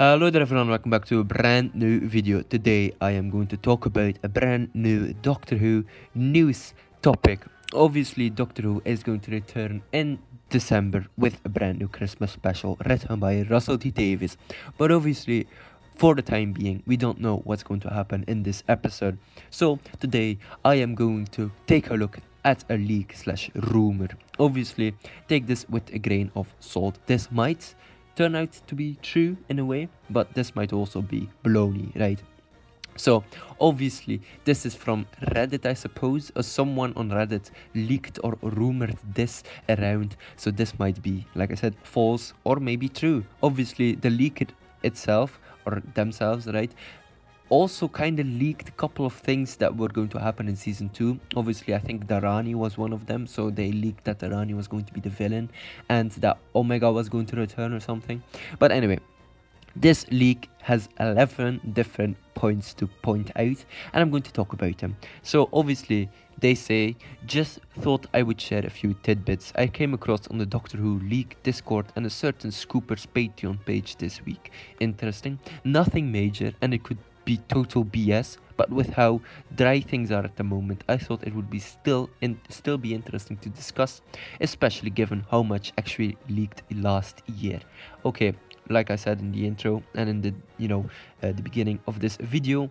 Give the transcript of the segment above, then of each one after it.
Hello there everyone, welcome back to a brand new video. Today I am going to talk about a brand new Doctor Who news topic. Obviously Doctor Who is going to return in December with a brand new Christmas special written by Russell T Davies. But obviously for the time being we don't know what's going to happen in this episode. So today I am going to take a look at a leak slash rumor. Obviously take this with a grain of salt. This might turn out to be true in a way, but this might also be baloney, right? So obviously this is from Reddit, I suppose, or someone on Reddit leaked or rumored this around. So this might be, like I said, false or maybe true. Obviously the leak itself or themselves, right, also kind of leaked a couple of things that were going to happen in season 2. Obviously I think Darani was one of them, so they leaked that Darani was going to be the villain and that Omega was going to return or something. But anyway, this leak has 11 different points to point out, and I'm going to talk about them. So obviously they say, just thought I would share a few tidbits I came across on the Doctor Who leak Discord and a certain Scooper's Patreon page this week. Interesting, nothing major, and it could be total BS, but with how dry things are at the moment, I thought it would be still be interesting to discuss, especially given how much actually leaked last year. Okay, like I said in the intro and in the the beginning of this video,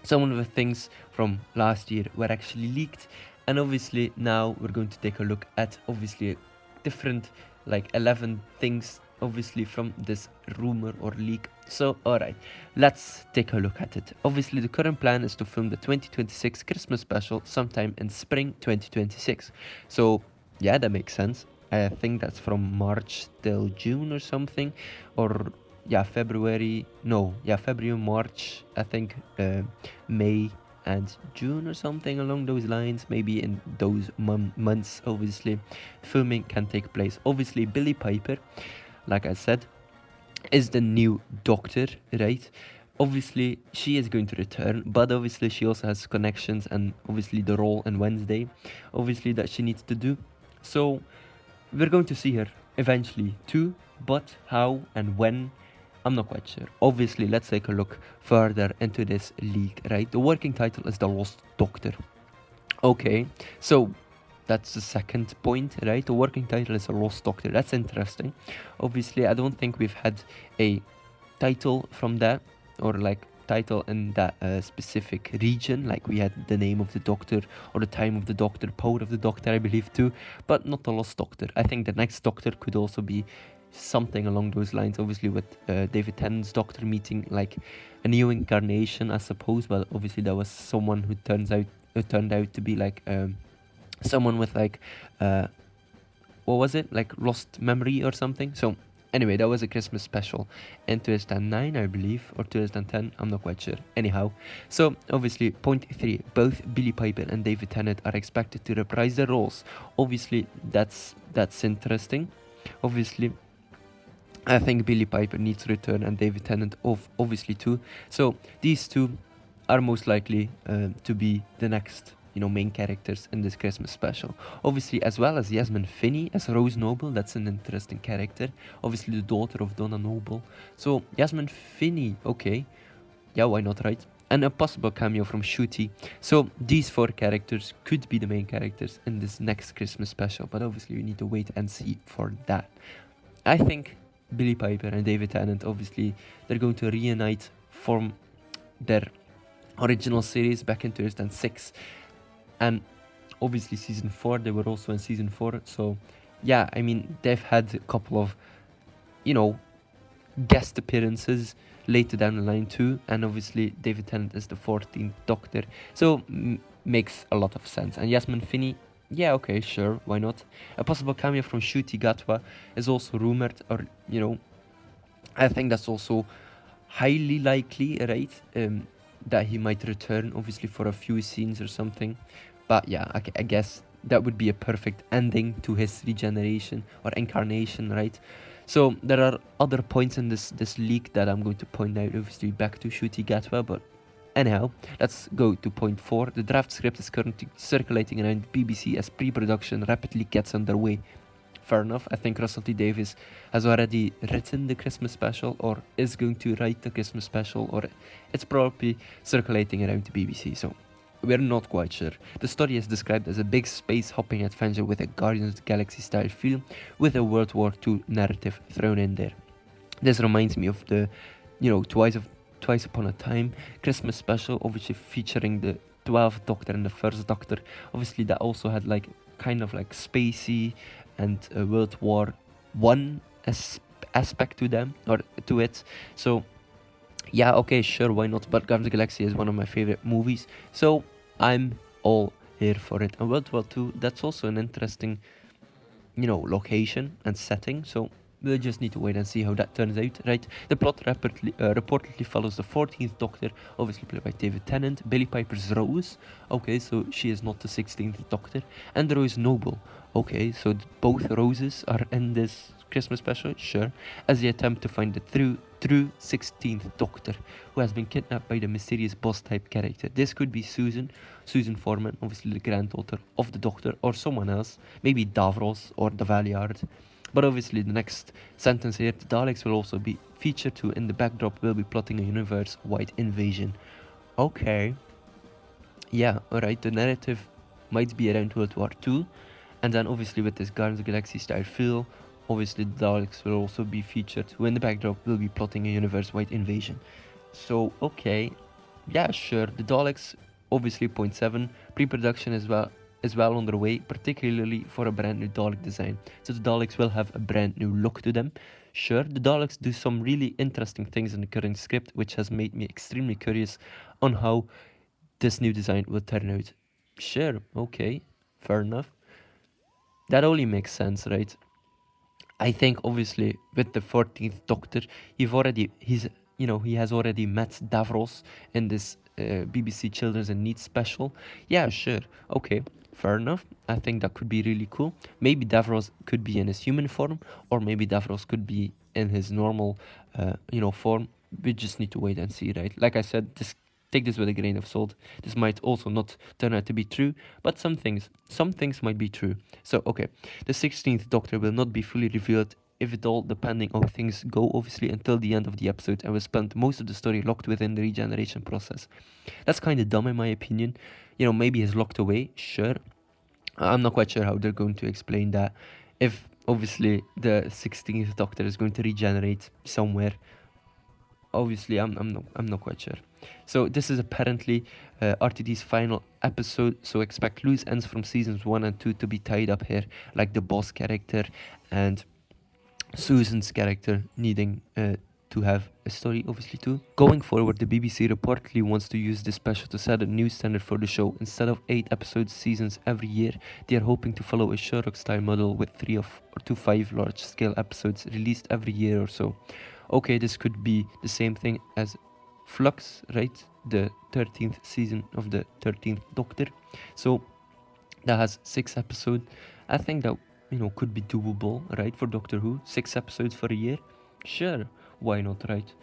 some of the things from last year were actually leaked, and obviously now we're going to take a look at obviously different, like 11 things obviously from this rumor or leak. So alright, let's take a look at it. Obviously the current plan is to film the 2026 Christmas special sometime in spring 2026. So yeah, that makes sense. I think that's from March till June or something, or yeah, February, March, I think, May and June or something along those lines. Maybe in those months obviously filming can take place. Obviously Billie Piper, like I said, is the new Doctor, right? Obviously she is going to return, but obviously she also has connections and obviously the role in Wednesday obviously that she needs to do. So we're going to see her eventually too, but how and when, I'm not quite sure. Obviously let's take a look further into this leak, right? The working title is The Lost Doctor. Okay, so that's the second point, right? The working title is A Lost Doctor. That's interesting. Obviously I don't think we've had a title from that, or like title in that specific region. Like we had the name of the Doctor or the time of the Doctor, power of the Doctor, I believe too, but not the Lost Doctor. I think the next Doctor could also be something along those lines, obviously with David Tennant's Doctor meeting like a new incarnation, I suppose. But obviously there was someone who turned out to be like someone with like what was it, like lost memory or something. So anyway, that was a Christmas special in 2009, I believe, or 2010, I'm not quite sure. Anyhow, so obviously point 3, both Billie Piper and David Tennant are expected to reprise their roles. Obviously that's interesting. Obviously I think Billie Piper needs to return and David Tennant obviously too. So these two are most likely to be the next main characters in this Christmas special. Obviously, as well as Yasmin Finney as Rose Noble. That's an interesting character. Obviously the daughter of Donna Noble. So Yasmin Finney, okay, yeah, why not, right? And a possible cameo from Ncuti. So these 4 characters could be the main characters in this next Christmas special, but obviously we need to wait and see for that. I think Billie Piper and David Tennant, obviously they're going to reunite from their original series back in 2006, and obviously season 4, they were also in season 4. So yeah, I mean they've had a couple of guest appearances later down the line too, and obviously David Tennant is the 14th Doctor, so makes a lot of sense. And Yasmin Finney, yeah, okay, sure, why not? A possible cameo from NCUTIGATWA is also rumored, or I think that's also highly likely, right? That he might return obviously for a few scenes or something. But yeah, I guess that would be a perfect ending to his regeneration or incarnation, right? So there are other points in this leak that I'm going to point out, obviously back to NCUTIGATWA, but anyhow, let's go to point 4. The draft script is currently circulating around BBC as pre-production rapidly gets underway. fair enough. I think Russell T Davies has already written the Christmas special, or is going to write the Christmas special, or it's probably circulating around the BBC, so we're not quite sure. The story is described as a big space hopping adventure with a Guardians of the Galaxy style feel, with a World War II narrative thrown in there. This reminds me of the, Twice Upon a Time Christmas special, obviously featuring the 12th Doctor and the First Doctor. Obviously, that also had like kind of like spacey and World War One aspect to them, or to it. So yeah, okay, sure, why not? But Guardians of the Galaxy is one of my favorite movies, so I'm all here for it. And World War II, that's also an interesting, location and setting. So we'll just need to wait and see how that turns out, right? The plot reportedly follows the 14th Doctor, obviously played by David Tennant, Billie Piper's Rose. Okay, so she is not the 16th Doctor, and Rose Noble. Okay, so both Roses are in this Christmas special, sure, as they attempt to find the true 16th Doctor, who has been kidnapped by the mysterious boss-type character. This could be Susan Foreman, obviously the granddaughter of the Doctor, or someone else, maybe Davros or the Valiard. But obviously the next sentence here, the Daleks will also be featured too. In the backdrop will be plotting a universe-wide invasion. Okay. Yeah, alright, the narrative might be around World War II. And then obviously with this Guardians of the Galaxy style feel, obviously the Daleks will also be featured, who in the backdrop will be plotting a universe-wide invasion. So, okay. Yeah, sure. The Daleks, obviously point 7. Pre-production is well underway, particularly for a brand new Dalek design. So the Daleks will have a brand new look to them. Sure, the Daleks do some really interesting things in the current script, which has made me extremely curious on how this new design will turn out. Sure, okay, fair enough. That only makes sense, right? I think obviously with the 14th Doctor, he has already met Davros in this BBC Children's in Need special. Yeah, sure, okay, fair enough. I think that could be really cool. Maybe Davros could be in his human form, or maybe Davros could be in his normal, form. We just need to wait and see, right? Like I said, take this with a grain of salt. This might also not turn out to be true, but some things might be true. So, okay, the 16th Doctor will not be fully revealed, if at all, depending on how things go, obviously, until the end of the episode, and will spend most of the story locked within the regeneration process. That's kind of dumb in my opinion. Maybe he's locked away, sure. I'm not quite sure how they're going to explain that. If, obviously, the 16th Doctor is going to regenerate somewhere, obviously I'm not quite sure. So this is apparently RTD's final episode, so expect loose ends from seasons 1 and 2 to be tied up here, like the boss character and Susan's character needing to have a story, obviously, too. Going forward, the BBC reportedly wants to use this special to set a new standard for the show. Instead of 8 episode seasons every year, they are hoping to follow a Sherlock-style model with 3 to 5 large-scale episodes released every year or so. Okay, this could be the same thing as Flux, right? The 13th season of the 13th Doctor. So that has 6 episodes. I think that could be doable, right, for Doctor Who. 6 episodes for a year, sure, why not, right?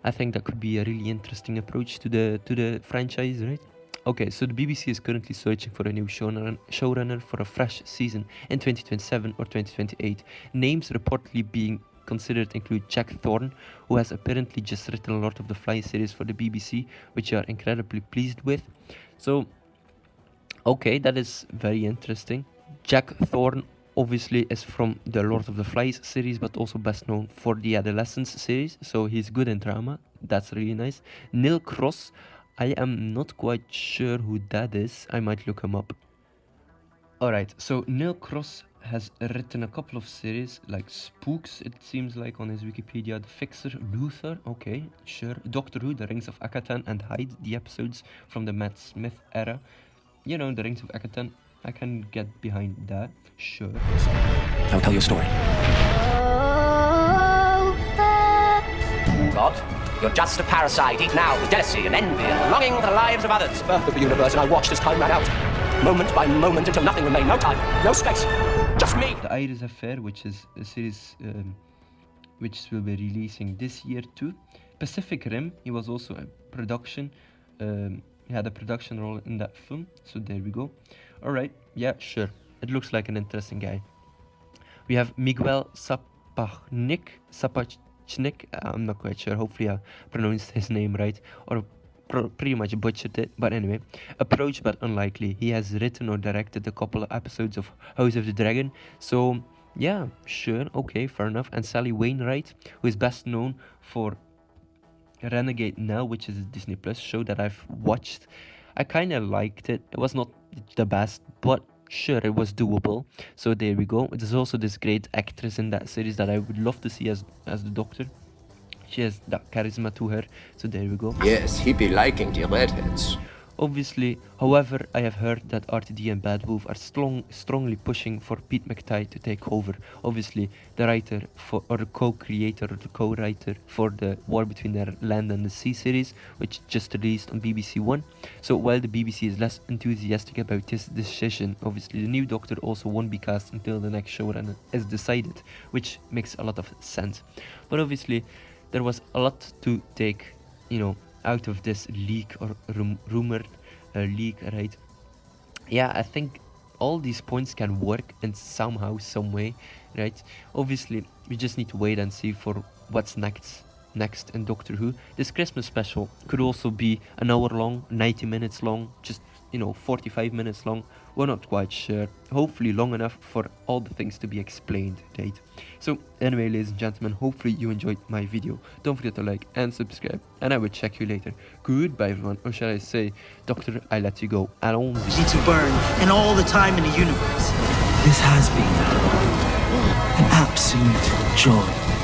I think that could be a really interesting approach to the franchise, right? Okay, so the BBC is currently searching for a new showrunner for a fresh season in 2027 or 2028. Names reportedly being considered include Jack Thorne, who has apparently just written a Lord of the Flies series for the BBC, which you are incredibly pleased with. So, okay, that is very interesting. Jack Thorne obviously is from the Lord of the Flies series, but also best known for the Adolescence series, so he's good in drama. That's really nice. Neil Cross, I am not quite sure who that is. I might look him up. Alright, so Neil Cross has written a couple of series, like Spooks, it seems like on his Wikipedia, The Fixer, Luther, okay, sure, Doctor Who, The Rings of Akatan and Hyde, the episodes from the Matt Smith era. The Rings of Akatan, I can get behind that, sure. I'll tell you a story. God, you're just a parasite, eaten out with jealousy and envy and longing for the lives of others. Birth of the universe, and I watched as time ran out. Moment by moment until nothing remained, no time, no space, just me. The Iris Affair, which is a series which will be releasing this year too. Pacific Rim, he was also a production, he had a production role in that film, so there we go. Alright, yeah, sure, it looks like an interesting guy. We have Miguel Sapochnik. I'm not quite sure. Hopefully I pronounced his name right, or pretty much butchered it. But anyway, approach but unlikely. He has written or directed a couple of episodes of House of the Dragon. So yeah, sure, okay, fair enough. And Sally Wainwright, who is best known for Renegade Now, which is a Disney Plus show that I've watched. I kind of liked it. It was not the best, but sure, it was doable. So there we go. There's also this great actress in that series that I would love to see as the Doctor. She has that charisma to her. So there we go. Yes, he be liking the redheads. Obviously, however, I have heard that RTD and Bad Wolf are strongly pushing for Pete McTighe to take over. Obviously, the writer or the co-creator or the co-writer for the War Between the Land and the Sea series, which just released on BBC One. So while the BBC is less enthusiastic about this decision, obviously the new Doctor also won't be cast until the next showrunner is decided, which makes a lot of sense. But obviously, there was a lot to take, out of this leak or rumored leak, right? Yeah, I think all these points can work in somehow, some way, right? Obviously, we just need to wait and see for what's next in Doctor Who. This Christmas special could also be an hour long, 90 minutes long, just 45 minutes long. We're not quite sure. Hopefully long enough for all the things to be explained, right? So anyway, ladies and gentlemen, hopefully you enjoyed my video. Don't forget to like and subscribe, and I will check you later. Goodbye everyone, or shall I say, Doctor, I let you go. Allons-y. To burn and all the time in the universe. This has been an absolute joy.